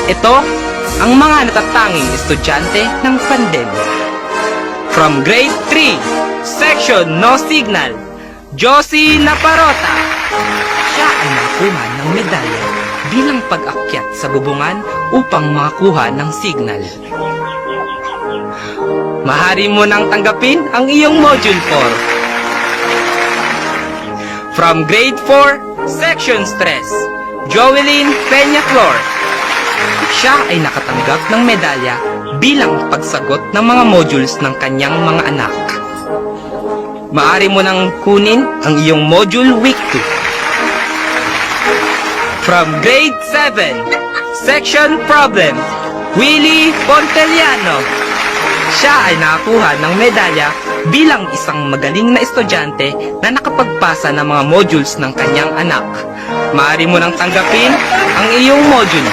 Ito ang mga natatanging estudyante ng pandemya. From Grade 3, Section No Signal, Josie Naparota. Siya ay nakuha ng medalya bilang pag-akyat sa bubungan upang makakuha ng signal. Mahari mo nang tanggapin ang iyong Module 4. From Grade 4, Section Stress, Joeline Peñaflor. Siya ay nakatanggap ng medalya bilang pagsagot ng mga modules ng kanyang mga anak. Maaari mo nang kunin ang iyong Module Week 2. From Grade 7, Section Problems, Willie Ponteliano. Siya ay nakakuha ng medalya bilang isang magaling na estudyante na nakapagpasa ng mga modules ng kanyang anak. Maaari mo nang tanggapin ang iyong module.